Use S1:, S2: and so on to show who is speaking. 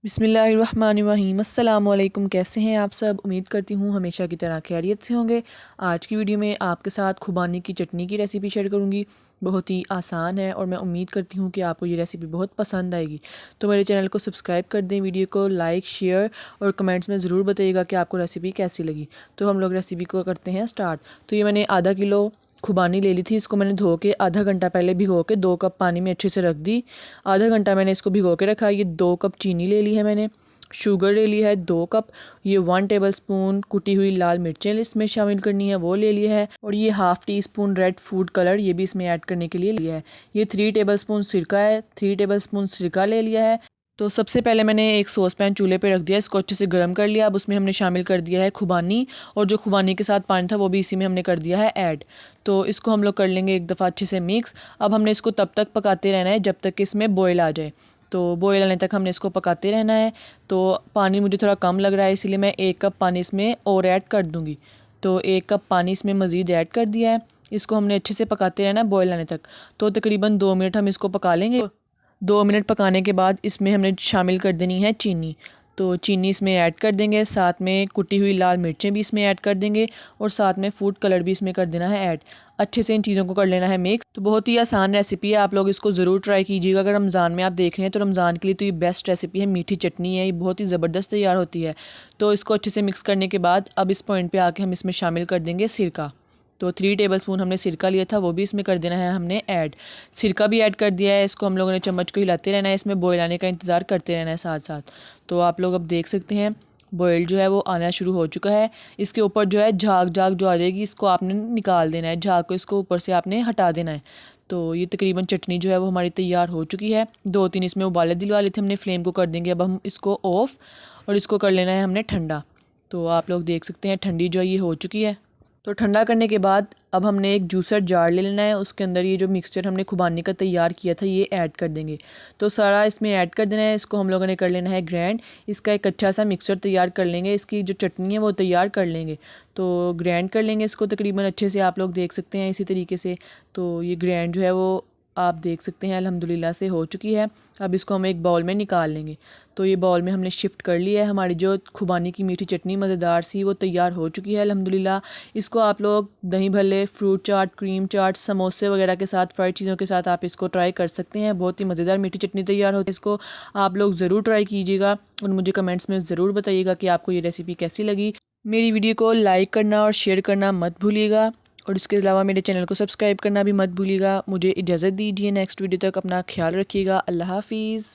S1: बिस्मिल्लाहिर्रहमानिर्रहीम। अस्सलाम वालेकुम। कैसे हैं आप सब? उम्मीद करती हूँ हमेशा की तरह खैरियत से होंगे। आज की वीडियो में आपके साथ खुबानी की चटनी की रेसिपी शेयर करूँगी। बहुत ही आसान है और मैं उम्मीद करती हूँ कि आपको ये रेसिपी बहुत पसंद आएगी। तो मेरे चैनल को सब्सक्राइब कर दें, वीडियो को लाइक शेयर और कमेंट्स में ज़रूर बताइएगा कि आपको रेसिपी कैसी लगी। तो हम लोग रेसिपी को करते हैं स्टार्ट। तो ये मैंने आधा किलो खुबानी ले ली थी। इसको मैंने धो के आधा घंटा पहले भिगो के 2 कप पानी में अच्छे से रख दी। आधा घंटा मैंने इसको भिगो के रखा। ये 2 कप चीनी ले ली है मैंने। शुगर ले ली है 2 कप। ये 1 टेबलस्पून कुटी हुई लाल मिर्चें इसमें शामिल करनी है, वो ले लिया है। और ये half tea spoon red food colour ये भी इसमें ऐड करने के लिए लिया है। ये 3 टेबलस्पून सिरका है, 3 टेबलस्पून सिरका ले लिया है। तो सबसे पहले मैंने एक सॉस पैन चूल्हे पे रख दिया, इसको अच्छे से गर्म कर लिया। अब उसमें हमने शामिल कर दिया है खुबानी, और जो खुबानी के साथ पानी था वो भी इसी में हमने कर दिया है ऐड। तो इसको हम लोग कर लेंगे एक दफ़ा अच्छे से मिक्स। अब हमने इसको तब तक पकाते रहना है जब तक कि इसमें बॉयल आ जाए। तो बॉयल आने तक हमने इसको पकाते रहना है। तो पानी मुझे थोड़ा कम लग रहा है, इसीलिए मैं 1 कप पानी इसमें और ऐड कर दूँगी। तो 1 कप पानी इसमें मज़ीद ऐड कर दिया है। इसको हमने अच्छे से पकाते रहना है बॉयल आने तक। तो तकरीबन 2 मिनट हम इसको पका लेंगे। 2 मिनट पकाने के बाद इसमें हमने शामिल कर देनी है चीनी। तो चीनी इसमें ऐड कर देंगे, साथ में कुटी हुई लाल मिर्चें भी इसमें ऐड कर देंगे, और साथ में फूड कलर भी इसमें कर देना है ऐड। अच्छे से इन चीज़ों को कर लेना है मिक्स। तो बहुत ही आसान रेसिपी है, आप लोग इसको ज़रूर ट्राई कीजिएगा। अगर रमज़ान में आप देख रहे हैं तो रमज़ान के लिए तो ये बेस्ट रेसिपी है। मीठी चटनी है, ये बहुत ही ज़बरदस्त तैयार होती है। तो इसको अच्छे से मिक्स करने के बाद अब इस पॉइंट पर आके हम इसमें शामिल कर देंगे सिरका। तो 3 टेबलस्पून हमने सिरका लिया था, वो भी इसमें कर देना है हमने ऐड। सिरका भी ऐड कर दिया है। इसको हम लोगों ने चम्मच को हिलाते रहना है, इसमें बॉयल आने का इंतज़ार करते रहना है साथ साथ। तो आप लोग अब देख सकते हैं बॉयल जो है वो आना शुरू हो चुका है। इसके ऊपर जो है झाग जो आ जाएगी, इसको आपने निकाल देना है। झाग को इसको ऊपर से आपने हटा देना है। तो ये तकरीबन चटनी जो है वो हमारी तैयार हो चुकी है। 2-3 इसमें उबाले दिलवा लिए थे हमने। फ्लेम को कर देंगे अब हम इसको ऑफ़, और इसको कर लेना है हमने ठंडा। तो आप लोग देख सकते हैं ठंडी जो है ये हो चुकी है। तो ठंडा करने के बाद अब हमने एक जूसर जार ले लेना है। उसके अंदर ये जो मिक्सचर हमने खुबानी का तैयार किया था ये ऐड कर देंगे। तो सारा इसमें ऐड कर देना है। इसको हम लोगों ने कर लेना है ग्राइंड। इसका एक अच्छा सा मिक्सचर तैयार कर लेंगे, इसकी जो चटनी है वो तैयार कर लेंगे। तो ग्राइंड कर लेंगे इसको तकरीबन अच्छे से, आप लोग देख सकते हैं इसी तरीके से। तो ये ग्राइंड जो है वो आप देख सकते हैं अल्हम्दुलिल्लाह से हो चुकी है। अब इसको हम एक बाउल में निकाल लेंगे। तो ये बाउल में हमने शिफ्ट कर लिया है। हमारी जो खुबानी की मीठी चटनी मज़ेदार सी वो तैयार हो चुकी है अल्हम्दुलिल्लाह। इसको आप लोग दही भल्ले, फ्रूट चाट, क्रीम चाट, समोसे वगैरह के साथ, फ्राइड चीज़ों के साथ आप इसको ट्राई कर सकते हैं। बहुत ही मज़ेदार मीठी चटनी तैयार होती है। इसको आप लोग ज़रूर ट्राई कीजिएगा और मुझे कमेंट्स में ज़रूर बताइएगा कि आपको ये रेसिपी कैसी लगी। मेरी वीडियो को लाइक करना और शेयर करना मत भूलिएगा, और इसके अलावा मेरे चैनल को सब्सक्राइब करना भी मत भूलिएगा। मुझे इजाज़त दीजिए, नेक्स्ट वीडियो तक अपना ख्याल रखिएगा। अल्लाह हाफिज़।